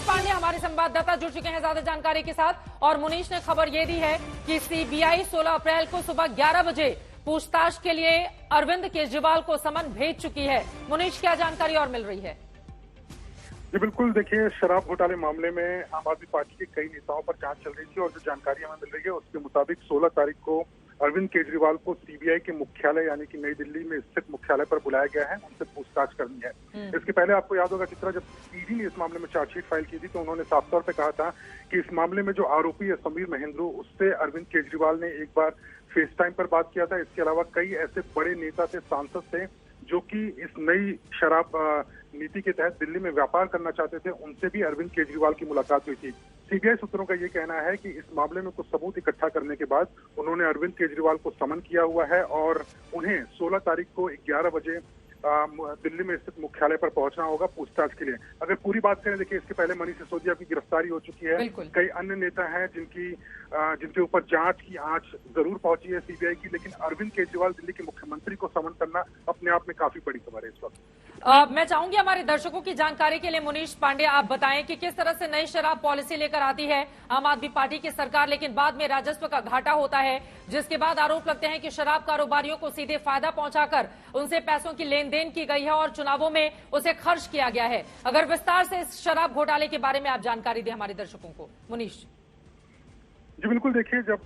पांडे हमारे संवाददाता जुड़ चुके हैं ज्यादा जानकारी के साथ। और मुनीश ने खबर ये दी है कि सीबीआई 16 अप्रैल को सुबह 11 बजे पूछताछ के लिए अरविंद केजरीवाल को समन भेज चुकी है। मुनीश, क्या जानकारी और मिल रही है? जी बिल्कुल, देखिए, शराब घोटाले मामले में आम आदमी पार्टी के कई नेताओं पर जांच चल रही थी और जो जानकारी हमें मिल रही है उसके मुताबिक 16 तारीख को अरविंद केजरीवाल को सीबीआई के मुख्यालय यानी कि नई दिल्ली में स्थित मुख्यालय पर बुलाया गया है, उनसे पूछताछ करनी है। इसके पहले आपको याद होगा चित्रा, जब ईडी ने इस मामले में चार्जशीट फाइल की थी तो उन्होंने साफ तौर पर कहा था कि इस मामले में जो आरोपी है समीर महेंद्रू, उससे अरविंद केजरीवाल ने एक बार फेस टाइम पर बात किया था। इसके अलावा कई ऐसे बड़े नेता थे, सांसद थे, जो कि इस नई शराब नीति के तहत दिल्ली में व्यापार करना चाहते थे, उनसे भी अरविंद केजरीवाल की मुलाकात हुई थी। सीबीआई सूत्रों का ये कहना है कि इस मामले में कुछ सबूत इकट्ठा करने के बाद उन्होंने अरविंद केजरीवाल को समन किया हुआ है और उन्हें 16 तारीख को 11 बजे दिल्ली में स्थित मुख्यालय पर पहुंचना होगा पूछताछ के लिए। अगर पूरी बात करें, देखिए, इसके पहले मनीष सिसोदिया की गिरफ्तारी हो चुकी है। कई अन्य नेता हैं जिनके ऊपर जांच की आंच जरूर पहुंची है सीबीआई की, लेकिन अरविंद केजरीवाल दिल्ली के मुख्यमंत्री को समन करना अपने आप में काफी बड़ी खबर है इस वक्त। मैं चाहूंगी हमारे दर्शकों की जानकारी के लिए मुनीश पांडे आप बताएं कि किस तरह से नई शराब पॉलिसी लेकर आती है आम आदमी पार्टी की सरकार, लेकिन बाद में राजस्व का घाटा होता है, जिसके बाद आरोप लगते हैं कि शराब कारोबारियों को सीधे फायदा पहुंचाकर उनसे पैसों की लेन देन की गई है और चुनावों में उसे खर्च किया गया है। अगर विस्तार से इस शराब घोटाले के बारे में आप जानकारी दें हमारे दर्शकों को। मुनीश जी बिल्कुल, देखिए, जब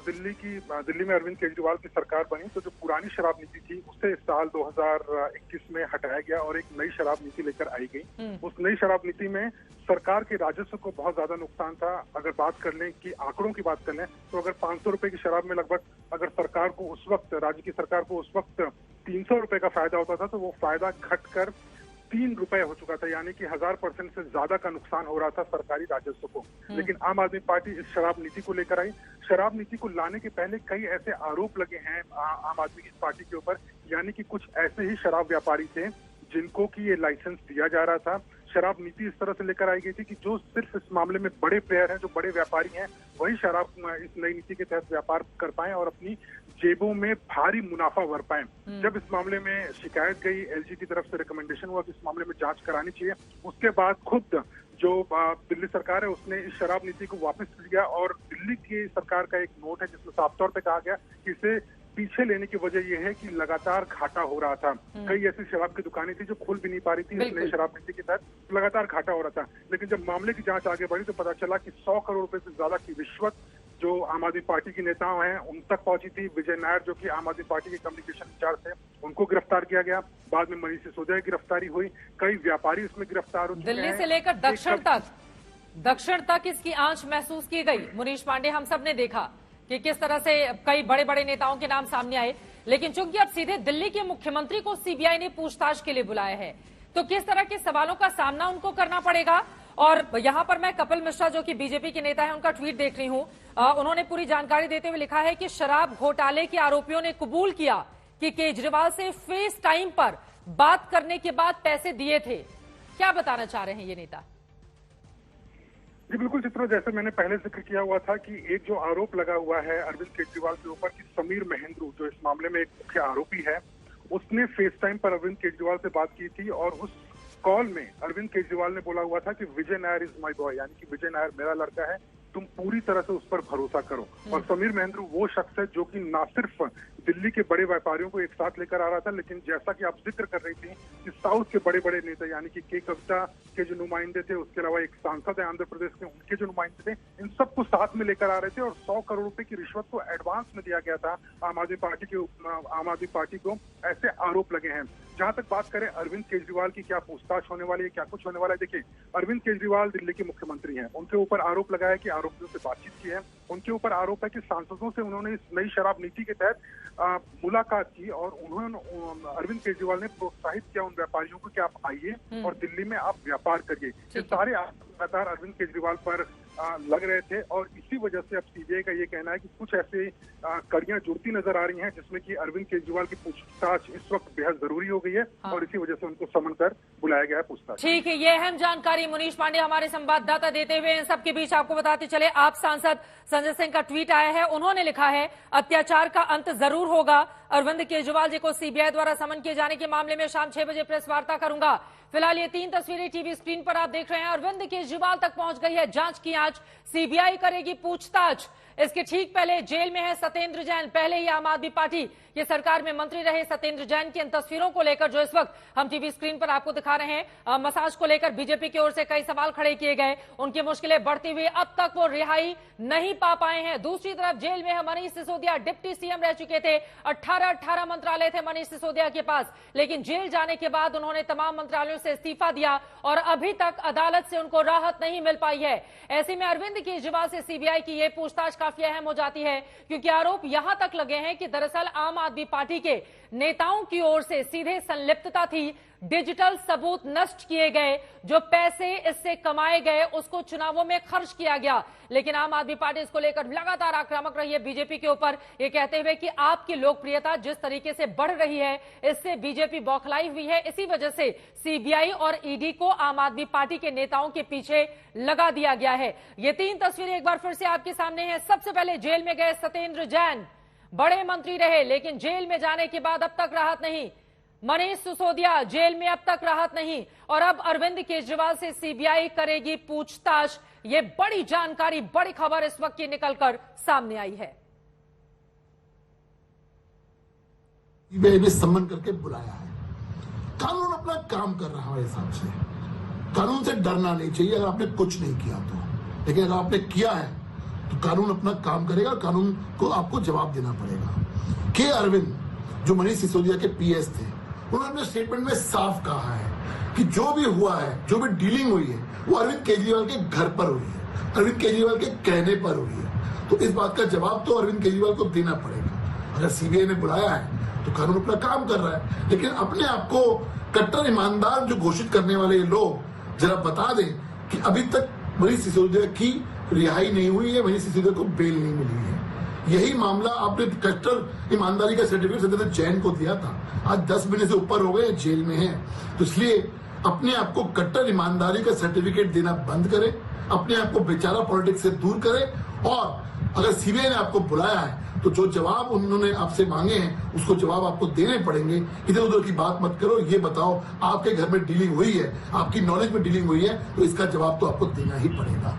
दिल्ली में अरविंद केजरीवाल की सरकार बनी तो जो पुरानी शराब नीति थी उसे साल 2021 में हटाया गया और एक नई शराब नीति लेकर आई गई। उस नई शराब नीति में सरकार के राजस्व को बहुत ज्यादा नुकसान था। अगर बात कर लें कि आंकड़ों की बात कर लें तो अगर 500 रुपए की शराब में लगभग अगर सरकार को उस वक्त, राज्य की सरकार को उस वक्त 300 रुपए का फायदा होता था, तो वो फायदा घटकर 3 रुपए हो चुका था, यानी कि 1000% से ज्यादा का नुकसान हो रहा था सरकारी राजस्व को। लेकिन आम आदमी पार्टी इस शराब नीति को लेकर आई। शराब नीति को लाने के पहले कई ऐसे आरोप लगे हैं आम आदमी पार्टी के ऊपर, यानी कि कुछ ऐसे ही शराब व्यापारी थे जिनको कि ये लाइसेंस दिया जा रहा था। शराब नीति इस तरह से लेकर आई गई थी कि जो सिर्फ इस मामले में बड़े प्लेयर हैं, जो बड़े व्यापारी हैं, वही शराब इस नई नीति के तहत व्यापार कर पाए और अपनी जेबों में भारी मुनाफा भर पाए। जब इस मामले में शिकायत गई, एलजी की तरफ से रिकमेंडेशन हुआ कि इस मामले में जांच करानी चाहिए, उसके बाद खुद जो दिल्ली सरकार है उसने इस शराब नीति को वापस लिया और दिल्ली की सरकार का एक नोट है जिसमें साफ तौर पे कहा गया कि इसे पीछे लेने की वजह यह है कि लगातार घाटा हो रहा था। कई ऐसी शराब की दुकानें थी जो खुल भी नहीं पा रही थी, इसलिए शराब नीति के तहत लगातार घाटा हो रहा था। लेकिन जब मामले की जांच आगे बढ़ी तो पता चला कि 100 करोड़ रुपए से ज्यादा की रिश्वत जो आम आदमी पार्टी के नेताओं हैं उन तक पहुंची थी। विजय नायर, जो कि आम आदमी पार्टी के कम्युनिकेशन इंचार्ज थे, उनको गिरफ्तार किया गया। बाद में मनीष सिसोदिया की गिरफ्तारी हुई। कई व्यापारी इसमें गिरफ्तार हो चुके हैं। दिल्ली से लेकर दक्षिण तक इसकी आंच महसूस की गई। मुनीश पांडे, हम सब ने देखा कि किस तरह से कई बड़े बड़े नेताओं के नाम सामने आए, लेकिन चूंकि अब सीधे दिल्ली के मुख्यमंत्री को सीबीआई ने पूछताछ के लिए बुलाया है, तो किस तरह के सवालों का सामना उनको करना पड़ेगा। और यहां पर मैं कपिल मिश्रा, जो कि बीजेपी के नेता है, उनका ट्वीट देख रही हूं। उन्होंने पूरी जानकारी देते हुए लिखा है कि शराब घोटाले के आरोपियों ने कबूल किया कि केजरीवाल से फेस टाइम पर बात करने के बाद पैसे दिए थे। क्या बताना चाह रहे हैं ये नेता? जी बिल्कुल चित्रा, जैसे मैंने पहले जिक्र किया हुआ था कि एक जो आरोप लगा हुआ है अरविंद केजरीवाल के ऊपर कि समीर महेंद्रू, जो इस मामले में एक मुख्य आरोपी है, उसने फेस टाइम पर अरविंद केजरीवाल से बात की थी और उस कॉल में अरविंद केजरीवाल ने बोला हुआ था कि विजय नायर इज माय बॉय, यानी कि विजय नायर मेरा लड़का है, तुम पूरी तरह से उस पर भरोसा करो। और समीर महेंद्रू वो शख्स है जो कि ना सिर्फ दिल्ली के बड़े व्यापारियों को एक साथ लेकर आ रहा था, लेकिन जैसा कि आप जिक्र कर रही थी कि साउथ के बड़े बड़े नेता यानी कि के कविता के जो नुमाइंदे थे, उसके अलावा एक सांसद है आंध्र प्रदेश के, उनके जो नुमाइंदे थे, इन सबको साथ में लेकर आ रहे थे और 100 करोड़ रुपए की रिश्वत को एडवांस में दिया गया था आम आदमी पार्टी को। ऐसे आरोप लगे हैं। जहां तक बात करें अरविंद केजरीवाल की क्या पूछताछ होने वाली है, क्या कुछ होने वाला है, देखिए, अरविंद केजरीवाल दिल्ली के मुख्यमंत्री हैं। उनके ऊपर आरोप लगा है कि आरोपियों से बातचीत की है। उनके ऊपर आरोप है कि सांसदों से उन्होंने इस नई शराब नीति के तहत मुलाकात की और उन्होंने अरविंद केजरीवाल ने प्रोत्साहित किया उन व्यापारियों को कि आप आइए और दिल्ली में आप व्यापार करिए। ये सारे लगातार अरविंद केजरीवाल पर लग रहे थे और इसी वजह से अब सीबीआई का ये कहना है कि कुछ ऐसे कड़ियां जुड़ती नजर आ रही हैं जिसमें कि अरविंद केजरीवाल की पूछताछ इस वक्त बेहद जरूरी हो गई है और इसी वजह से उनको समन कर बुलाया गया है पूछताछ। ठीक है, ये अहम जानकारी मुनीश पांडे हमारे संवाददाता देते हुए। इन सबके बीच आपको बताते चले, आप सांसद संजय सिंह का ट्वीट आया है। उन्होंने लिखा है, अत्याचार का अंत जरूर होगा, अरविंद केजरीवाल जी को सीबीआई द्वारा समन किए जाने के मामले में शाम 6 बजे प्रेस वार्ता करूंगा। फिलहाल ये 3 तस्वीरें टीवी स्क्रीन पर आप देख रहे हैं। अरविंद केजरीवाल तक पहुंच गई है जांच की आंच, सीबीआई करेगी पूछताछ। इसके ठीक पहले जेल में है सत्येंद्र जैन। पहले ही आम आदमी पार्टी की सरकार में मंत्री रहे सत्येंद्र जैन की इन तस्वीरों को लेकर जो इस वक्त हम टीवी स्क्रीन पर आपको दिखा रहे हैं, मसाज को लेकर बीजेपी की ओर से कई सवाल खड़े किए गए, उनकी मुश्किलें बढ़ती हुई अब तक वो रिहाई नहीं पा पाए हैं। दूसरी तरफ जेल में है मनीष सिसोदिया, डिप्टी सीएम रह चुके थे, 18 मंत्रालय थे मनीष सिसोदिया के पास, लेकिन जेल जाने के बाद उन्होंने तमाम मंत्रालयों से इस्तीफा दिया और अभी तक अदालत से उनको राहत नहीं मिल पाई है। ऐसे में अरविंद केजरीवाल से सीबीआई की यह पूछताछ काफी अहम हो जाती है, क्योंकि आरोप यहां तक लगे हैं कि दरअसल आम आदमी पार्टी के नेताओं की ओर से सीधे संलिप्तता थी, डिजिटल सबूत नष्ट किए गए, जो पैसे इससे कमाए गए उसको चुनावों में खर्च किया गया। लेकिन आम आदमी पार्टी इसको लेकर लगातार आक्रामक रही है बीजेपी के ऊपर, ये कहते हुए कि आपकी लोकप्रियता जिस तरीके से बढ़ रही है इससे बीजेपी बौखलाई हुई है, इसी वजह से सीबीआई और ईडी को आम आदमी पार्टी के नेताओं के पीछे लगा दिया गया है। ये 3 तस्वीरें एक बार फिर से आपके सामने हैं। सबसे पहले जेल में गए सत्येंद्र जैन, बड़े मंत्री रहे लेकिन जेल में जाने के बाद अब तक राहत नहीं। मनीष सिसोदिया जेल में अब तक राहत नहीं, और अब अरविंद केजरीवाल से सीबीआई करेगी पूछताछ। ये बड़ी जानकारी, बड़ी खबर इस वक्त की निकलकर सामने आई है। सीबीआई ने सम्मन करके बुलाया है। कानून अपना काम कर रहा है हमारे हिसाब से, कानून से डरना नहीं चाहिए अगर आपने कुछ नहीं किया तो, लेकिन अगर आपने किया है तो कानून अपना काम करेगा, कानून को आपको जवाब देना पड़ेगा। के अरविंद जो मनीष सिसोदिया के पीएस थे, उन्होंने अपने स्टेटमेंट में साफ कहा है कि जो भी हुआ है, जो भी डीलिंग हुई है, वो अरविंद केजरीवाल के घर पर हुई है, अरविंद केजरीवाल के कहने पर हुई है। तो इस बात का जवाब तो अरविंद केजरीवाल को देना पड़ेगा। अगर सीबीआई ने बुलाया है तो कानून अपना काम कर रहा है, लेकिन अपने आप को कट्टर ईमानदार जो घोषित करने वाले लोग जरा बता दें कि अभी तक मनीष सिसोदिया की रिहाई नहीं हुई है, मनीष सिसोदिया को बेल नहीं मिली है। यही मामला आपने कट्टर ईमानदारी का सर्टिफिकेट सत्येंद्र जैन को दिया था, आज 10 महीने से ऊपर हो गए, जेल में है। तो इसलिए अपने आप को कट्टर ईमानदारी का सर्टिफिकेट देना बंद करें, अपने आप को बेचारा पॉलिटिक्स से दूर करें, और अगर सीबीआई ने आपको बुलाया है तो जो जवाब उन्होंने आपसे मांगे हैं उसको जवाब आपको देने पड़ेंगे। इधर उधर की बात मत करो, ये बताओ आपके घर में डीलिंग हुई है, आपकी नॉलेज में डीलिंग हुई है, तो इसका जवाब तो आपको देना ही पड़ेगा।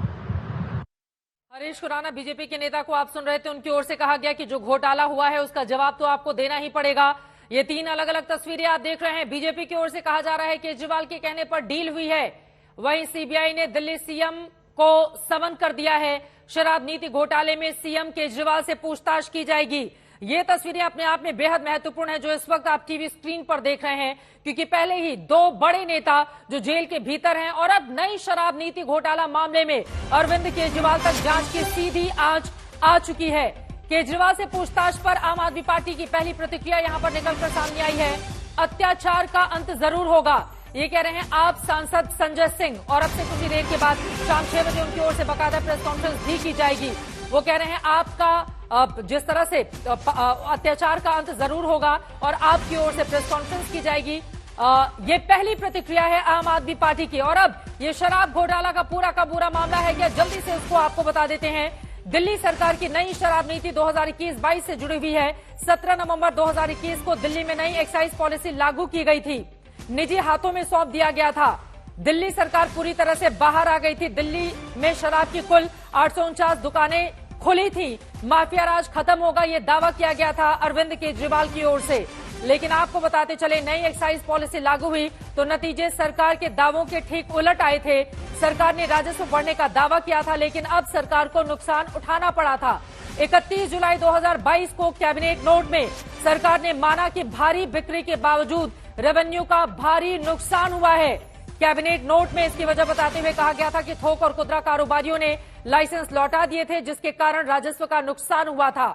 हरीश खुराना बीजेपी के नेता को आप सुन रहे थे, उनकी ओर से कहा गया कि जो घोटाला हुआ है उसका जवाब तो आपको देना ही पड़ेगा। ये 3 अलग अलग तस्वीरें आप देख रहे हैं। बीजेपी की ओर से कहा जा रहा है केजरीवाल के कहने पर डील हुई है, वहीं सीबीआई ने दिल्ली सीएम को समन कर दिया है। शराब नीति घोटाले में सीएम केजरीवाल से पूछताछ की जाएगी। ये तस्वीरें अपने आप में बेहद महत्वपूर्ण है जो इस वक्त आप टीवी स्क्रीन पर देख रहे हैं, क्योंकि पहले ही 2 बड़े नेता जो जेल के भीतर हैं, और अब नई शराब नीति घोटाला मामले में अरविंद केजरीवाल तक जांच की सीधी आंच आ चुकी है। केजरीवाल से पूछताछ पर आम आदमी पार्टी की पहली प्रतिक्रिया यहां पर निकलकर सामने आई है। अत्याचार का अंत जरूर होगा, ये कह रहे हैं आप सांसद संजय सिंह, और अब से कुछ ही देर के बाद शाम 6 बजे उनकी ओर से बाकायदा प्रेस कॉन्फ्रेंस भी की जाएगी। वो कह रहे हैं आपका जिस तरह से अत्याचार का अंत जरूर होगा और आपकी ओर से प्रेस कॉन्फ्रेंस की जाएगी। ये पहली प्रतिक्रिया है आम आदमी पार्टी की। और अब ये शराब घोटाला का पूरा मामला है क्या, जल्दी से उसको आपको बता देते हैं। दिल्ली सरकार की नई शराब नीति 2021-22 से जुड़ी हुई है। 17 नवंबर 2021 को दिल्ली में नई एक्साइज पॉलिसी लागू की गई थी, निजी हाथों में सौंप दिया गया था। दिल्ली सरकार पूरी तरह से बाहर आ गई थी। दिल्ली में शराब की कुल 849 दुकानें खुली थी। माफिया राज खत्म होगा, ये दावा किया गया था अरविंद केजरीवाल की ओर से। लेकिन आपको बताते चले, नई एक्साइज पॉलिसी लागू हुई तो नतीजे सरकार के दावों के ठीक उलट आए थे। सरकार ने राजस्व बढ़ने का दावा किया था, लेकिन अब सरकार को नुकसान उठाना पड़ा था। 31 जुलाई 2022 को कैबिनेट नोट में सरकार ने माना कि भारी बिक्री के बावजूद रेवेन्यू का भारी नुकसान हुआ है। कैबिनेट नोट में इसकी वजह बताते हुए कहा गया था कि थोक और खुदरा कारोबारियों ने लाइसेंस लौटा दिए थे, जिसके कारण राजस्व का नुकसान हुआ था।